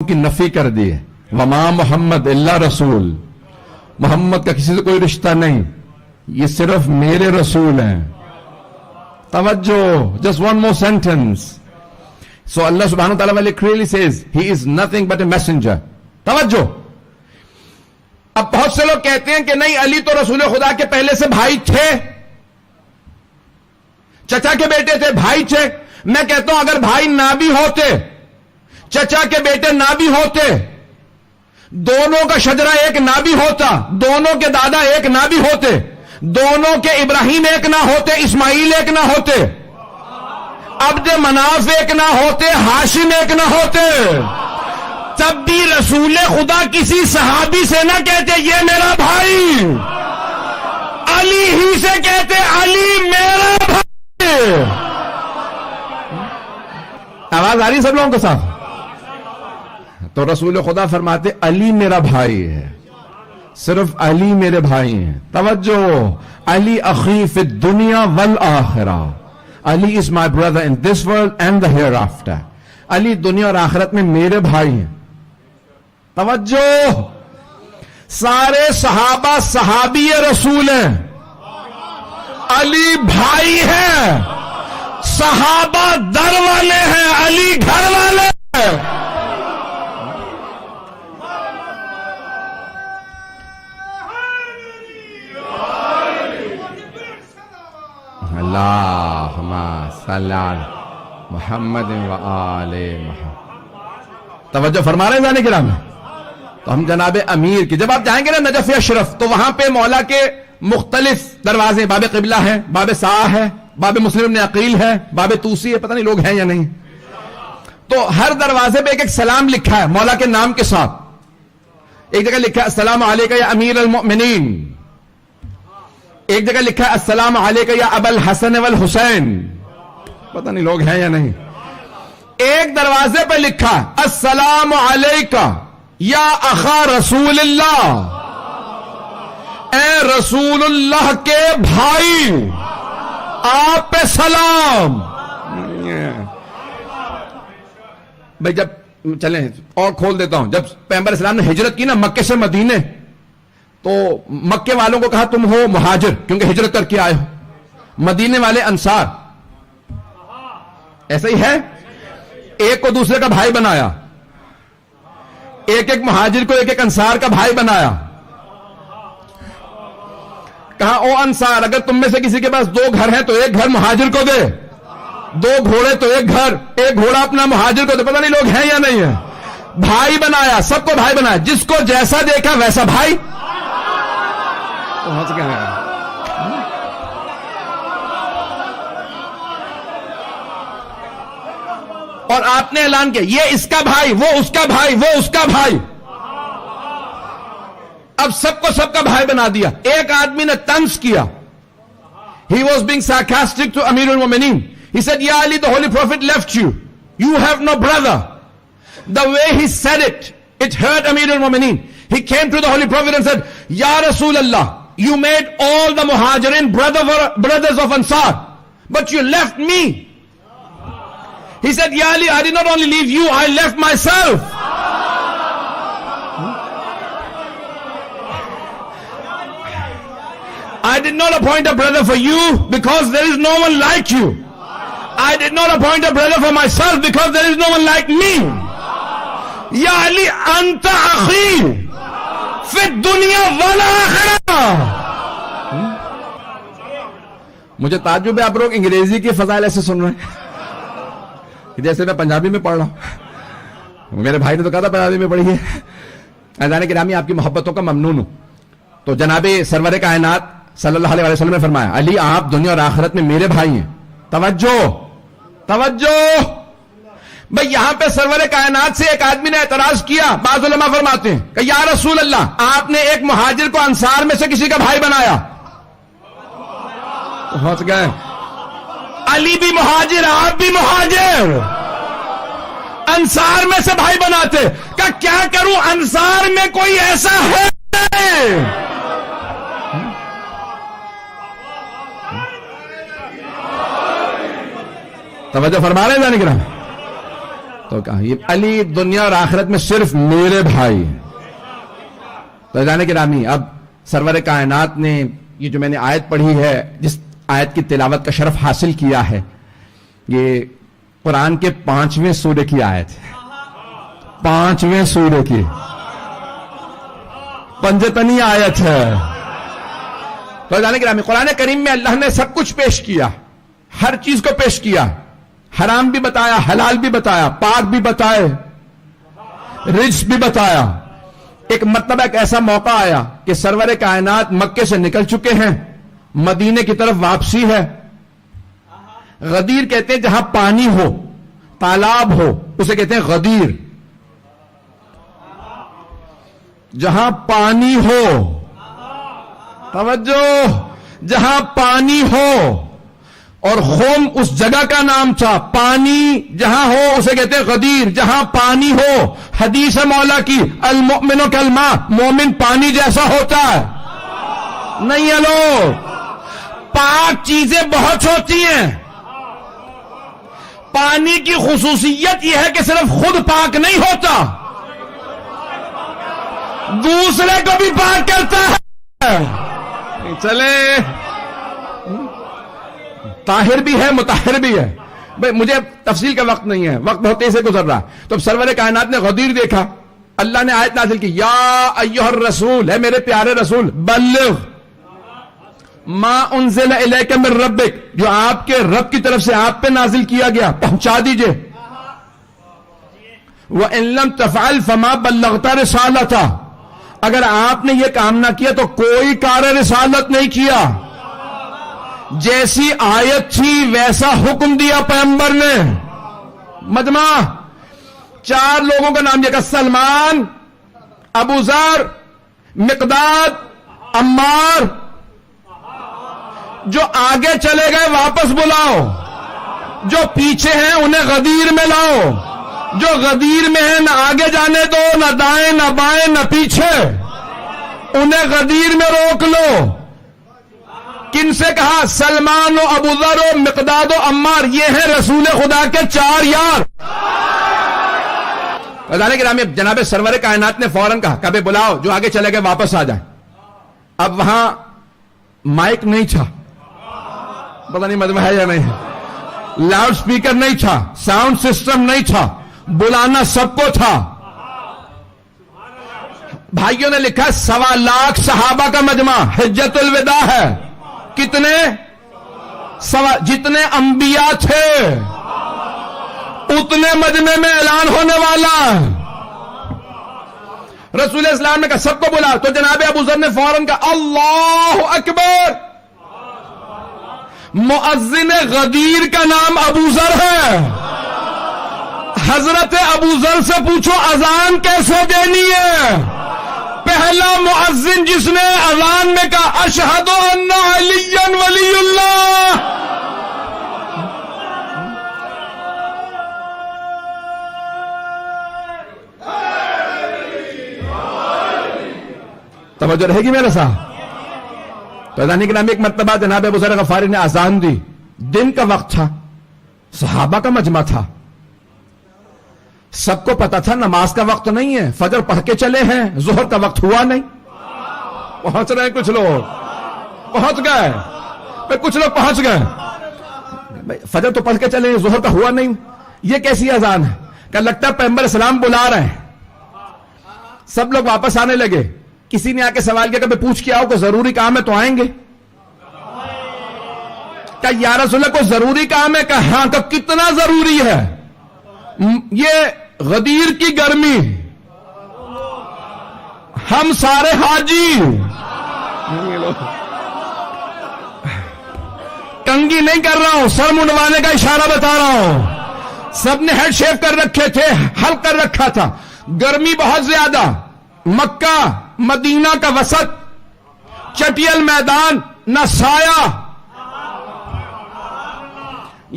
کی نفی کر دی ہے. وما محمد الا رسول، محمد کا کسی سے کوئی رشتہ نہیں، یہ صرف میرے رسول ہیں. توجہ، just one more sentence. So Allah subhanahu wa ta'ala clearly says he is nothing but a messenger. توجہ. اب بہت سے لوگ کہتے ہیں کہ نہیں، علی تو رسول خدا کے پہلے سے بھائی تھے، چچا کے بیٹے تھے، بھائی تھے. میں کہتا ہوں اگر بھائی نہ بھی ہوتے، چچا کے بیٹے نہ بھی ہوتے، دونوں کا شجرہ ایک نہ بھی ہوتا، دونوں کے دادا ایک نہ بھی ہوتے، دونوں کے ابراہیم ایک نہ ہوتے، اسماعیل ایک نہ ہوتے، عبد مناف ایک نہ ہوتے، ہاشم ایک نہ ہوتے، تب بھی رسول خدا کسی صحابی سے نہ کہتے یہ میرا بھائی، علی ہی سے کہتے علی میرا بھائی. آواز آ رہی سب لوگوں کے ساتھ؟ تو رسول خدا فرماتے علی میرا بھائی ہے، صرف علی میرے بھائی ہیں. توجہ، علی اخی فی الدنیا والآخرہ. Ali is my brother in this world and the hereafter. Ali دنیا اور آخرت میں میرے بھائی ہیں. توجہ، سارے صحابہ صحابی رسول ہیں، علی بھائی ہیں، صحابہ در والے ہیں، علی گھر والے ہیں. اللہم صلی علی محمد و آل محمد. توجہ فرما رہے ہیں جانے کرام. تو ہم جناب امیر کی جب آپ جائیں گے نا نجف اشرف، تو وہاں پہ مولا کے مختلف دروازے، باب قبلہ ہے، باب ساہ ہے، باب مسلم بن عقیل ہے، باب توسی ہے، پتہ نہیں لوگ ہیں یا نہیں. تو ہر دروازے پہ ایک ایک سلام لکھا ہے مولا کے نام کے ساتھ. ایک جگہ لکھا ہے السلام علیکہ یا امیر المؤمنین، ایک جگہ لکھا ہے السلام علیکہ یا ابا الحسن والحسین، پتہ نہیں لوگ ہیں یا نہیں. ایک دروازے پہ لکھا السلام علیکہ یا اخا رسول اللہ، اے رسول اللہ کے بھائی، آپ پہ سلام. بھائی جب چلیں اور کھول دیتا ہوں، جب پیغمبر اسلام نے ہجرت کی نا مکے سے مدینے، تو مکے والوں کو کہا تم ہو مہاجر کیونکہ ہجرت کر کے آئے ہو، مدینے والے انصار. ایسا ہی ہے، ایک کو دوسرے کا بھائی بنایا، ایک ایک مہاجر کو ایک ایک انصار کا بھائی بنایا. کہا او انصار، اگر تم میں سے کسی کے پاس 2 گھر ہیں تو ایک گھر مہاجر کو دے، 2 گھوڑے تو ایک گھر، ایک گھوڑا اپنا مہاجر کو دے. پتہ نہیں لوگ ہیں یا نہیں ہیں. بھائی بنایا، سب کو بھائی بنایا، جس کو جیسا دیکھا ویسا بھائی. پہنچ گئے ہیں. اور آپ نے اعلان کیا یہ اس کا بھائی، وہ اس کا بھائی، وہ اس کا بھائی. اب سب کو سب کا بھائی بنا دیا. ایک آدمی نے طنز کیا. He was being sarcastic to Amir al-Mu'minin. He said, Ya Ali, the Holy Prophet left you. You have no brother. The way he said it, it hurt Amir al-Mu'minin. He came to the Holy Prophet and said, Ya Rasulullah, you made all the Muhajirin brothers of Ansar, but you left me. He said, Ya Ali, I did not only leave you, I left myself. I did not appoint a brother for you because there is no one like you. I did not appoint a brother for myself because there is no one like me. Ya Ali, anta akhi fi dunya wal akhirah. مجھے تعجب ہے آپ لوگ انگریزی کی فضائل ایسے سن رہے ہیں جیسے میں پنجابی میں پڑھ رہا ہوں. میرے بھائی نے تو کہا تھا پنجابی میں پڑھی ہے. عزیزان گرامی، آپ کی محبتوں کا ممنون ہوں. تو جناب سرور کائنات صلی اللہ علیہ وسلم نے فرمایا علی آپ دنیا اور آخرت میں میرے بھائی ہیں. توجہ توجہ. بھئی یہاں پہ سرور کائنات سے ایک آدمی نے اعتراض کیا. بعض علماء فرماتے ہیں کہ یا رسول اللہ آپ نے ایک مہاجر کو انصار میں سے کسی کا بھائی بنایا. پہنچ گئے. علی بھی مہاجر، آپ بھی مہاجر، انصار میں سے بھائی بناتے. کہ کیا کروں، انصار میں کوئی ایسا ہے. توجہ فرما رہے ہیں جانے گرام. تو کہا یہ علی دنیا اور آخرت میں صرف میرے بھائی ہیں. تو جانے کے رامی اب سرور کائنات نے یہ جو میں نے آیت پڑھی ہے، جس آیت کی تلاوت کا شرف حاصل کیا ہے، یہ قرآن کے 5ویں سورے کی آیت ہے. 5ویں سورے کی پنجتنی آیت ہے. تو جانے کے رامی قرآن کریم میں اللہ نے سب کچھ پیش کیا، ہر چیز کو پیش کیا، حرام بھی بتایا، حلال بھی بتایا، پاک بھی بتائے، رزق بھی بتایا. ایک مرتبہ ایک ایسا موقع آیا کہ سرور کائنات مکے سے نکل چکے ہیں، مدینے کی طرف واپسی ہے. غدیر کہتے ہیں جہاں پانی ہو، تالاب ہو، اسے کہتے ہیں غدیر. جہاں پانی ہو، توجہ، جہاں پانی ہو، اور خوم اس جگہ کا نام تھا. پانی جہاں ہو اسے کہتے ہیں غدیر، جہاں پانی ہو. حدیث مولا کی المؤمن کالماء، مومن پانی جیسا ہوتا ہے. نہیں ہے لوگ، پاک چیزیں بہت ہوتی ہیں. پانی کی خصوصیت یہ ہے کہ صرف خود پاک نہیں ہوتا، دوسرے کو بھی پاک کرتا ہے. چلے طاہر بھی ہے، مطہر بھی ہے. بھئی مجھے تفصیل کا وقت نہیں ہے، وقت بہت تیز سے گزر رہا ہے. تو اب سرور کائنات نے غدیر دیکھا، اللہ نے آیت نازل کی، یا ایھا الرسول، ہے میرے پیارے رسول، بلغ ما انزل الیک من ربک، جو آپ کے رب کی طرف سے آپ پہ نازل کیا گیا پہنچا دیجئے. وَإِن لَمْ تَفْعَلْ فَمَا بَلَّغْتَ رِسَالَتَهْ، اگر آپ نے یہ کام نہ کیا تو کوئی کار رسالت نہیں کیا. جیسی آیت تھی ویسا حکم دیا پیغمبر نے. مجمع 4 لوگوں کا نام لیا، سلمان، ابو ذر، مقداد، عمار. جو آگے چلے گئے واپس بلاؤ، جو پیچھے ہیں انہیں غدیر میں لاؤ. جو غدیر میں ہیں نہ آگے جانے دو، نہ دائیں نہ بائیں نہ پیچھے، انہیں غدیر میں روک لو. کن سے کہا؟ سلمان و ابو ذر و مقداد و عمار، یہ ہیں رسول خدا کے 4 یار. جناب سرور کائنات نے فوراً کہا کبھی بلاؤ، جو آگے چلے گئے واپس آ جائیں. اب وہاں مائک نہیں تھا، پتہ نہیں مجمع ہے یا نہیں، لاؤڈ سپیکر نہیں تھا، ساؤنڈ سسٹم نہیں تھا، بلانا سب کو تھا. بھائیوں نے لکھا 1.25 لاکھ صحابہ کا مجمع، حجت الوداع ہے. کتنے؟ جتنے انبیاء تھے اتنے مجمع میں اعلان ہونے والا. رسول اسلام نے کہا سب کو بلا. تو جناب ابو ذر نے فوراً کہا اللہ اکبر. مؤذن غدیر کا نام ابو ذر ہے. حضرت ابو ذر سے پوچھو اذان کیسے دینی ہے. پہلا مؤذن جس نے اذان میں کہا اشہد ان علی ولی اللہ. توجہ رہے گی میرے ساتھ. تو اذان کے نام ایک مرتبہ جناب ابو ذر غفاری نے اذان دی. دن کا وقت تھا، صحابہ کا مجمع تھا، سب کو پتا تھا نماز کا وقت نہیں ہے. فجر پڑھ کے چلے ہیں، ظہر کا وقت ہوا نہیں. پہنچ رہے ہیں کچھ لوگ، پہنچ گئے، کچھ لوگ پہنچ گئے. فجر تو پڑھ کے چلے ہیں، ظہر کا ہوا نہیں. یہ کیسی اذان ہے؟ کہ لگتا ہے پیغمبر اسلام بلا رہے ہیں. سب لوگ واپس آنے لگے. کسی نے آ کے سوال کیا کہ پوچھ کے آؤ کہ ضروری کام ہے تو آئیں گے. کہ یا رسول اللہ کوئی ضروری کام ہے؟ کہ ہاں. کہ کتنا ضروری ہے؟ یہ غدیر کی گرمی، ہم سارے حاجی، کنگھی نہیں کر رہا ہوں، سر منڈوانے کا اشارہ بتا رہا ہوں. سب نے ہیڈ شیو کر رکھے تھے، حل کر رکھا تھا. گرمی بہت زیادہ. مکہ مدینہ کا وسط، چٹیل میدان، نہ سایہ.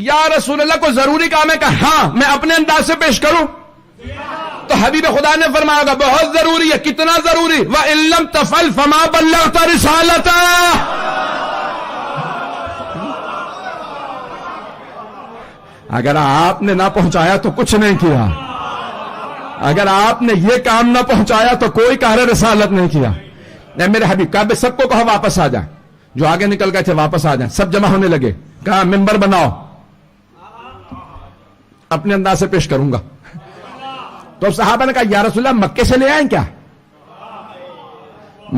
یا رسول اللہ کو ضروری کام ہے کہ ہاں میں اپنے انداز سے پیش کروں. تو حبیب خدا نے فرمایا گا بہت ضروری ہے. کتنا ضروری؟ وَإِن لَمْ تَفْعَلْ فَمَا بَلَّغْتَ رِسَالَتَهُ. اگر آپ نے نہ پہنچایا تو کچھ نہیں کیا، اگر آپ نے یہ کام نہ پہنچایا تو کوئی کار رسالت نہیں کیا۔ اے میرے حبیب، کہا سب کو کہا واپس آ جائیں، جو آگے نکل گئے تھے واپس آ جائیں، سب جمع ہونے لگے، کہا ممبر بناؤ، اپنے انداز سے پیش کروں گا۔ تو صحابہ نے کہا یا رسول اللہ مکے سے لے آئیں کیا؟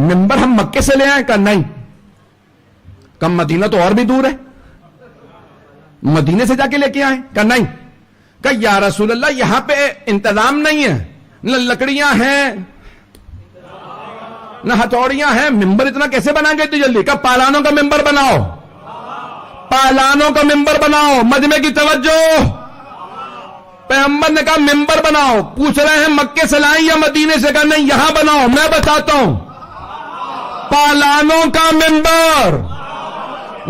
ممبر ہم مکے سے لے آئیں؟ کہا نہیں۔ کم مدینہ تو اور بھی دور ہے، مدینے سے جا کے لے کے آئیں؟ کہا نہیں۔ کہا یا رسول اللہ یہاں پہ انتظام نہیں ہے، نہ لکڑیاں ہیں نہ ہتھوڑیاں ہیں، ممبر اتنا کیسے بنائیں گے تو جلدی؟ کہا پالانوں کا ممبر بناؤ، پالانوں کا ممبر بناؤ۔ مجمع کی توجہ، پیغمبر نے کہا ممبر بناؤ۔ پوچھ رہے ہیں مکے سے لائیں یا مدینے سے؟ کہا نہیں یہاں بناؤ، میں بتاتا ہوں۔ پالانوں کا ممبر،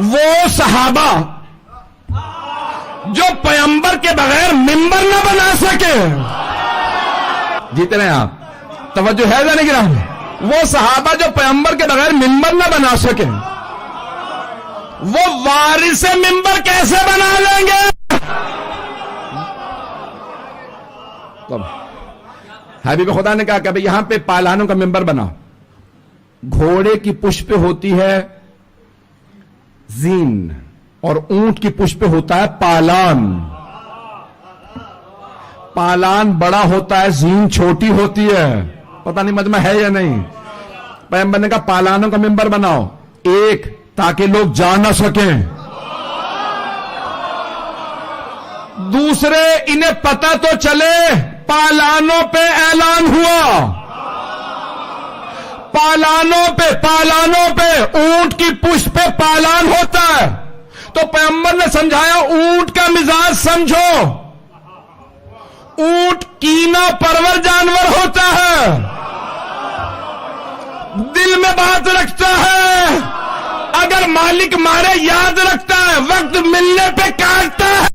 وہ صحابہ جو پیغمبر کے بغیر ممبر نہ بنا سکے، جیتے رہے آپ، توجہ ہے ذرا گرام، وہ صحابہ جو پیغمبر کے بغیر ممبر نہ بنا سکے، وہ وارث ممبر کیسے بنا لیں گے؟ حبیب خدا نے کہا کہ یہاں پہ پالانوں کا ممبر بنا۔ گھوڑے کی پشت پہ ہوتی ہے زین اور اونٹ کی پشت پہ ہوتا ہے پالان۔ پالان بڑا ہوتا ہے، زین چھوٹی ہوتی ہے، پتہ نہیں مجمع ہے یا نہیں۔ پیغمبر نے کہا پالانوں کا ممبر بناؤ، ایک تاکہ لوگ جا نہ سکیں، دوسرے انہیں پتہ تو چلے پالانوں پہ اعلان ہوا، پالانوں پہ اونٹ کی پشت پہ پالان ہوتا ہے، تو پیغمبر نے سمجھایا اونٹ کا مزاج سمجھو، اونٹ کینہ پرور جانور ہوتا ہے، دل میں بات رکھتا ہے، اگر مالک مارے یاد رکھتا ہے، وقت ملنے پہ کاٹتا ہے۔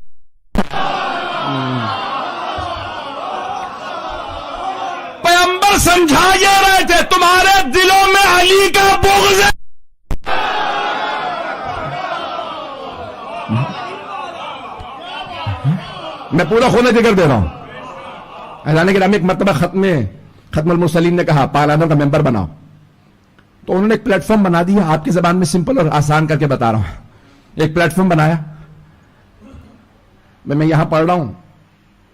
پیغمبر سمجھا یہ رہے تھے تمہارے دلوں میں علی کا بغض ہے۔ میں پورا خونہ ذکر دے رہا ہوں۔ اعلان کرام ایک مرتبہ ختم المرسلین نے کہا پالانوں کا ممبر بناؤ، تو انہوں نے ایک پلیٹ فارم بنا دیا، آپ کی زبان میں سمپل اور آسان کر کے بتا رہا ہوں۔ ایک پلیٹ فارم بنایا، میں یہاں پڑھ رہا ہوں،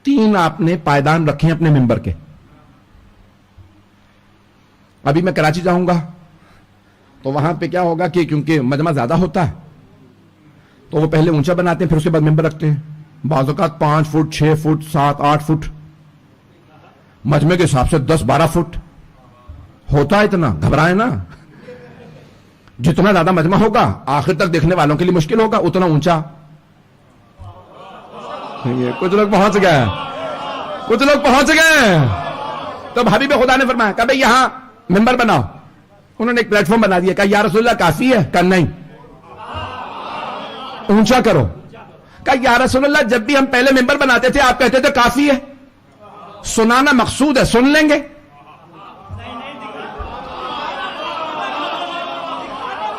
3 آپ نے پائیدان رکھے ہیں اپنے ممبر کے۔ ابھی میں کراچی جاؤں گا تو وہاں پہ کیا ہوگا کہ کیونکہ مجمع زیادہ ہوتا ہے تو وہ پہلے اونچا بناتے ہیں، پھر اس کے بعد ممبر رکھتے ہیں، بعض اوقات 5 فٹ 6 فٹ 7 8 فٹ، مجمع کے حساب سے 10 12 فٹ ہوتا ہے۔ اتنا گھبرائے نا، جتنا زیادہ مجمع ہوگا آخر تک دیکھنے والوں کے لیے مشکل ہوگا، اتنا اونچا۔ کچھ لوگ پہنچ گئے، تو حبیب خدا نے فرمایا کہ بھئی یہاں ممبر بناؤ۔ انہوں نے ایک پلیٹ فارم بنا دیا، کہا یا رسول اللہ کافی ہے؟ کہا نہیں، اونچا کرو۔ کہا یا رسول اللہ جب بھی ہم پہلے ممبر بناتے تھے آپ کہتے تھے کافی ہے، سنانا مقصود ہے، سن لیں گے۔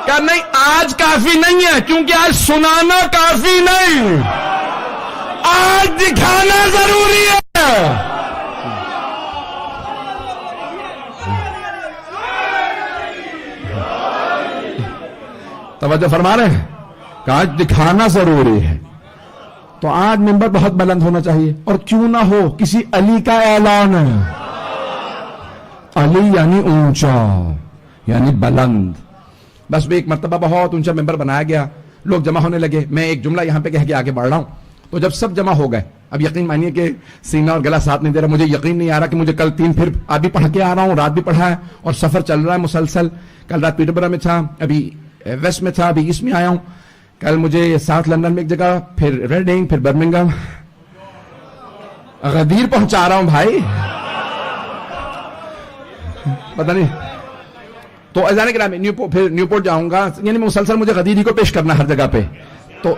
کہا نہیں، آج کافی نہیں ہے، کیونکہ آج سنانا کافی نہیں، آج دکھانا ضروری ہے۔ توجہ فرما رہے ہیں کہ آج دکھانا ضروری ہے، تو آج ممبر بہت بلند ہونا چاہیے، اور کیوں نہ ہو کسی علی کا اعلان ہے، علی یعنی اونچا یعنی بلند۔ بس ایک مرتبہ بہت اونچا ممبر بنایا گیا، لوگ جمع ہونے لگے، میں ایک جملہ یہاں پہ کہہ کے آگے بڑھ رہا ہوں۔ تو جب سب جمع ہو گئے، اب یقین مانیے کہ سینہ اور گلا ساتھ نہیں دے رہا، مجھے یقین نہیں آ رہا کہ مجھے کل 3 پھر ابھی پڑھ کے آ رہا ہوں، رات بھی پڑھا ہے اور سفر چل رہا ہے مسلسل۔ کل رات پیٹربرا میں تھا، ابھی ویسٹ میں تھا، ابھی ایسٹ میں آیا ہوں، کل مجھے ساؤتھ لندن میں ایک جگہ، پھر ریڈنگ، پھر برمنگم، غدیر پہنچا رہا ہوں بھائی، پتہ نہیں۔ تو اذان کرام پھر نیوپورٹ جاؤں گا، یعنی مسلسل مجھے غدیر ہی کو پیش کرنا ہر جگہ پہ، تو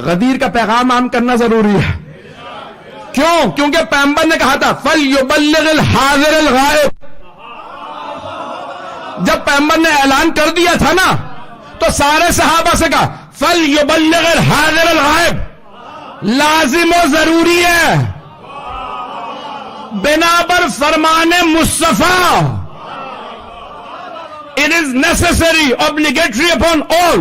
غدیر کا پیغام عام کرنا ضروری ہے۔ کیوں؟ کیونکہ پیغمبر نے کہا تھا فَلْيُبَلِّغِ الْحَاضِرَ الْغَائِبَ۔ جب پیغمبر نے اعلان کر دیا تھا نا، تو سارے صحابہ سے کہا فَلْيُبَلِّغِ الْحَاضِرَ الْغَائِبَ، لازم و ضروری ہے بنا پر فرمان مصطفیٰ. It is necessary, obligatory upon all.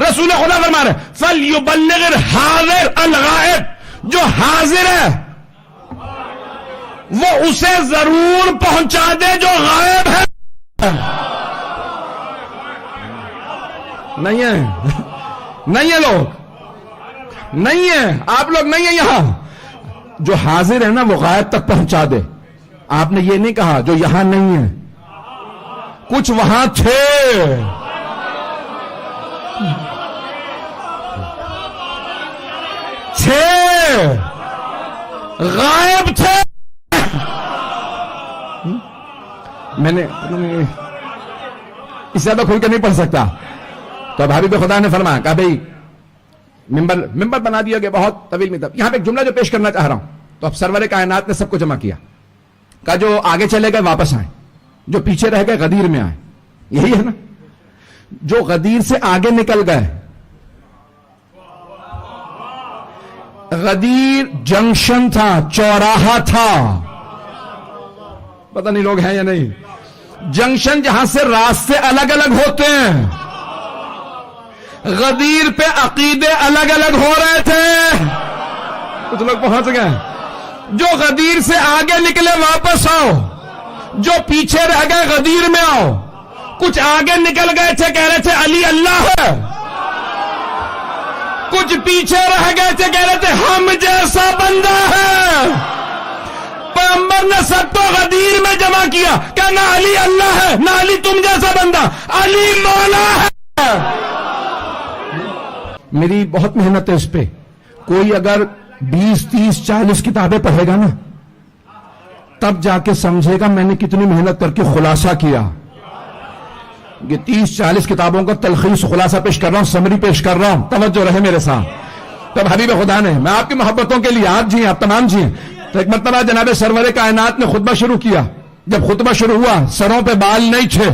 رسول خدا فرما رہے فَلْيُبَلِّغِ الْحَاضِرُ الْغَائِبَ. جو حاضر ہے وہ اسے ضرور پہنچا دے جو غائب ہے. نہیں ہے نہیں ہے لوگ نہیں ہے آپ لوگ نہیں ہیں یہاں. جو حاضر ہے نا وہ غائب تک پہنچا دے. آپ نے یہ نہیں کہا جو یہاں نہیں ہے, کچھ وہاں تھے. غائب تھے. میں نے اس زیادہ کھل کے نہیں پڑھ سکتا, تو اب حبیب خدا نے فرمایا کہا بھئی ممبر بنا دیا گیا بہت طویل میں. یہاں پہ ایک جملہ جو پیش کرنا چاہ رہا ہوں, تو اب سرور کائنات نے سب کو جمع کیا, کہا جو آگے چلے گئے واپس آئیں, جو پیچھے رہ گئے غدیر میں آئیں. یہی ہے نا, جو غدیر سے آگے نکل گئے. غدیر جنکشن تھا, چوراہا تھا, پتہ نہیں لوگ ہیں یا نہیں. جنکشن جہاں سے راستے الگ الگ ہوتے ہیں. غدیر پہ عقیدے الگ الگ ہو رہے تھے. کچھ لوگ پہنچ گئے. جو غدیر سے آگے نکلے واپس آؤ, جو پیچھے رہ گئے غدیر میں آؤ. کچھ آگے نکل گئے تھے کہہ رہے تھے علی اللہ ہے, کچھ پیچھے رہ گئے تھے کہہ رہے تھے ہم جیسا بندہ ہے. پیغمبر نے سب کو غدیر میں جمع کیا, کہ نہ علی اللہ ہے نہ علی تم جیسا بندہ, علی مولا ہے. میری بہت محنت ہے اس پہ. کوئی اگر 20 30 40 کتابیں پڑھے گا نا, تب جا کے سمجھے گا میں نے کتنی محنت کر کے خلاصہ کیا. یہ 30 40 کتابوں کا تلخیص خلاصہ پیش کر رہا ہوں, سمری پیش کر رہا ہوں, توجہ رہے میرے ساتھ. تب حبیب خدا نے, میں آپ کی محبتوں کے لیے, آپ جی آپ تمام جی, تو ایک مرتبہ جناب سرور کائنات نے خطبہ شروع کیا. جب خطبہ شروع ہوا سروں پہ بال نہیں تھے,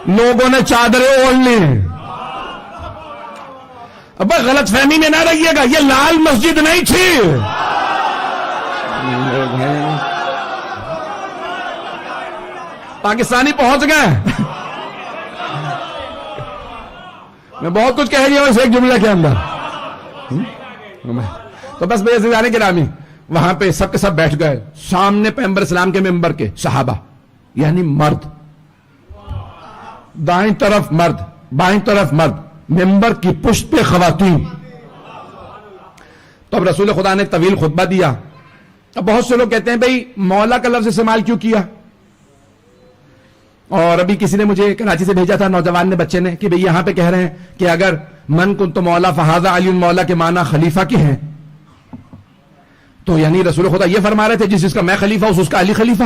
لوگوں نے چادریں اوڑھ لی. اب غلط فہمی میں نہ رہیے گا, یہ لال مسجد نہیں تھی. پاکستانی پہنچ گئے. میں بہت کچھ کہہ رہی ہوں اس ایک جملے کے اندر. تو بس میرے عزیزان گرامی, وہاں پہ سب کے سب بیٹھ گئے. سامنے پیغمبر اسلام کے ممبر کے صحابہ, یعنی مرد, دائیں طرف مرد, بائیں طرف مرد, ممبر کی پشت پہ خواتین. تو اب رسول خدا نے طویل خطبہ دیا. اب بہت سے لوگ کہتے ہیں بھئی مولا کا لفظ استعمال کیوں کیا. اور ابھی کسی نے مجھے کراچی سے بھیجا تھا, نوجوان نے, بچے نے, کہ بھئی یہاں پہ کہہ رہے ہیں کہ اگر من کنت مولا فہذا علی مولا کے معنی خلیفہ کے ہیں, تو یعنی رسول خدا یہ فرما رہے تھے جس کا میں خلیفہ اس کا علی خلیفہ.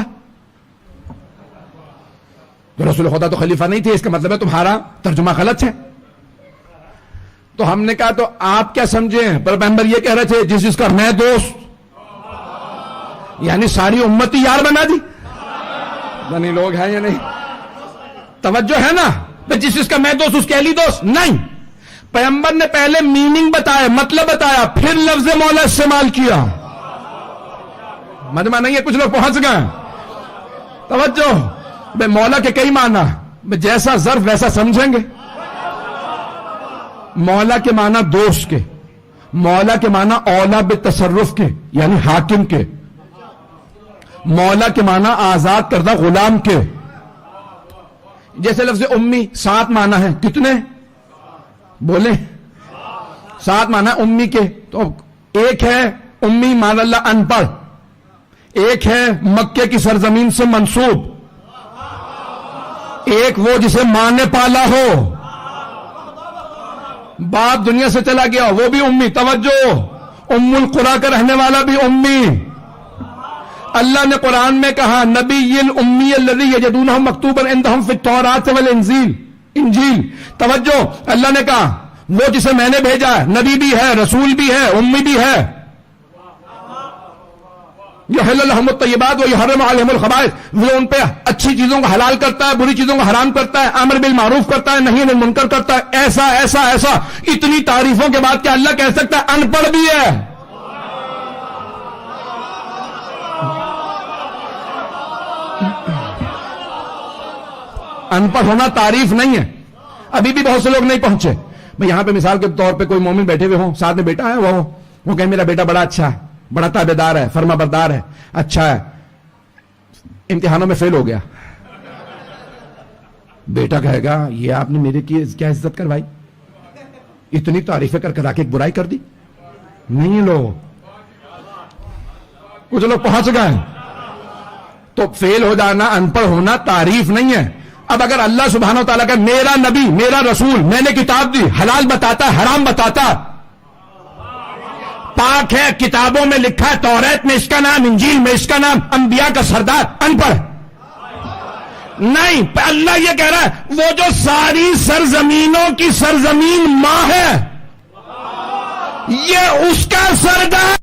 تو رسول خدا تو خلیفہ نہیں تھے, اس کا مطلب ہے تمہارا ترجمہ غلط ہے. تو ہم نے کہا تو آپ کیا سمجھیں, پر پیغمبر یہ کہہ رہے تھے جس کا میں دوست, یعنی ساری امتی یار بنا دی. یعنی لوگ ہیں یا نہیں, توجہ ہے نا, جس کا میں دوست اس کے علی دوست نہیں. پیغمبر نے پہلے میننگ بتایا, مطلب بتایا, پھر لفظ مولا استعمال کیا. مجمع نہیں ہے, کچھ لوگ پہنچ گئے. توجہ, بے مولا کے کئی معنی, جیسا ظرف ویسا سمجھیں گے. مولا کے معنی دوست کے, مولا کے معنی اولا بالتصرف کے یعنی حاکم کے, مولا کے معنی آزاد کردہ غلام کے. جیسے لفظ امی 7 معنی ہیں, کتنے بولیں, 7 معنی امی کے. تو ایک ہے امی مان اللہ ان پڑھ, ایک ہے مکے کی سرزمین سے منسوب, ایک وہ جسے ماں نے پالا ہو, باپ دنیا سے چلا گیا وہ بھی امی. توجہ, ام القرا کا رہنے والا بھی امی. اللہ نے قرآن میں کہا نبی الامی الذی یجدونہ مکتوبا عندہم فی التوراۃ والانجیل, انجیل. توجہ, اللہ نے کہا وہ جسے میں نے بھیجا ہے, نبی بھی ہے, رسول بھی ہے, امی بھی ہے. یحل لہم الطیبات ویحرم علیہم الخبائث، وہ ان پہ اچھی چیزوں کو حلال کرتا ہے، بری چیزوں کو حرام کرتا ہے، امر بالمعروف کرتا ہے، نہی عن المنکر کرتا ہے، ایسا ایسا ایسا۔ اتنی تعریفوں کے بعد کیا اللہ کہہ سکتا ہے ان پڑھ بھی ہے؟ ان پڑھ ہونا تعریف نہیں ہے۔ ابھی بھی بہت سے لوگ نہیں پہنچے۔ میں یہاں پہ مثال کے طور پہ کوئی مومن بیٹھے ہوئے ہوں، ساتھ میں بیٹا ہے، وہ کہے میرا بیٹا بڑا اچھا ہے، بڑا تابعدار ہے، فرما بردار ہے، اچھا ہے، امتحانوں میں فیل ہو گیا۔ بیٹا کہے گا یہ آپ نے میرے کی کیا عزت کروائی، اتنی تعریفیں کر آ کے ایک برائی کر دی۔ نہیں، لوگ کچھ لوگ پہنچ گئے۔ تو فیل ہو جانا، ان پڑھ ہونا تعریف نہیں ہے۔ اب اگر اللہ سبحانہ و تعالیٰ کا میرا نبی، میرا رسول، میں نے کتاب دی، حلال بتاتا، حرام بتاتا، پاک ہے، کتابوں میں لکھا ہے، توریت میں اس کا نام، انجیل میں اس کا نام، انبیاء کا سردار، ان پڑھ نہیں۔ اللہ یہ کہہ رہا ہے وہ جو ساری سرزمینوں کی سرزمین ماں ہے، یہ اس کا سردار۔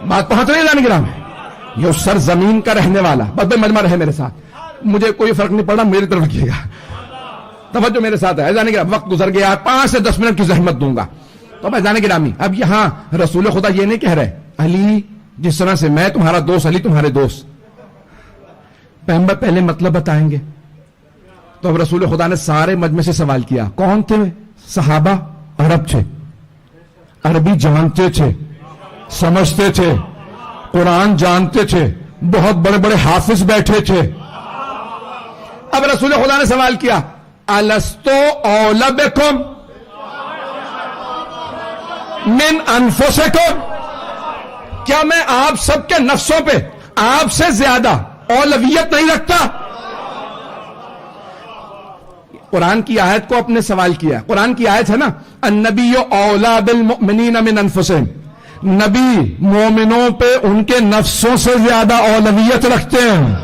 بات پہنچ رہی ہے جان گرام؟ یہ اس سرزمین کا رہنے والا، بد مجمع رہے میرے ساتھ، مجھے کوئی فرق نہیں پڑا، میری طرف رکھیے گا، توجہ میرے ساتھ ہے جانے گرام۔ وقت گزر گیا، 5 سے 10 منٹ کی زحمت دوں گا۔ تو میں جانے گرامی، اب یہاں رسول خدا یہ نہیں کہہ رہے علی جس طرح سے میں تمہارا دوست، علی تمہارے دوست، پیغمبر پہلے مطلب بتائیں گے۔ تو اب رسول خدا نے سارے مجمع سے سوال کیا، کون تھے صحابہ؟ عرب تھے، عربی جانتے تھے، سمجھتے تھے، قرآن جانتے تھے، بہت بڑے بڑے حافظ بیٹھے تھے۔ اب رسول خدا نے سوال کیا الستو اولی بکم من انفسکم، کیا میں آپ سب کے نفسوں پہ آپ سے زیادہ اولویت نہیں رکھتا؟ قرآن کی آیت کو اپنے سوال کیا۔ قرآن کی آیت ہے نا، النبی اولی بالمؤمنین من انفسہم، نبی مومنوں پہ ان کے نفسوں سے زیادہ اولویت رکھتے ہیں،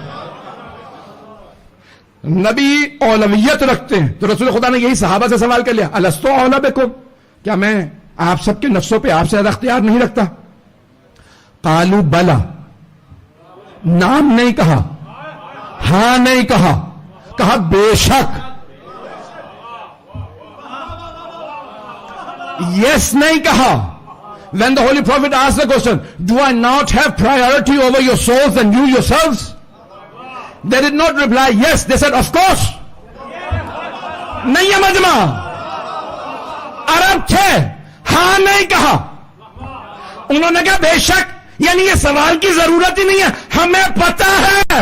نبی اولویت رکھتے ہیں۔ تو رسول خدا نے یہی صحابہ سے سوال کر لیا الستو اولی بکم، کیا میں آپ سب کے نفسوں پہ آپ سے زیادہ اختیار نہیں رکھتا؟ قالوا بلا، نام نہیں کہا، ہاں نہیں کہا، کہا بے شک، یس نہیں کہا۔ When the Holy Prophet asked the question, do I not have priority over your souls and you yourselves? They did not reply yes, they said of course. نہیں ہے مجمع، عرب تھے، ہاں نہیں کہا، انہوں نے کہا بے شک، یعنی یہ سوال کی ضرورت ہی نہیں ہے، ہمیں پتہ ہے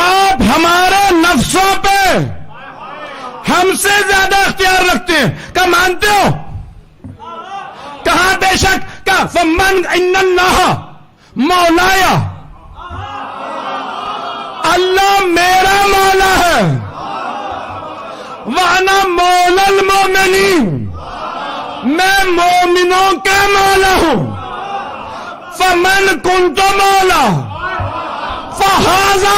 آپ ہمارے نفسوں پہ ہم سے زیادہ اختیار رکھتے ہیں، کیا مانتے ہو؟ کہاں بے شک، کہا فمن ان اللہ مولایا، اللہ میرا مولا ہے، وانا مولا المومنین، میں مومنوں کا مولا ہوں، فمن کنت مولا فہذا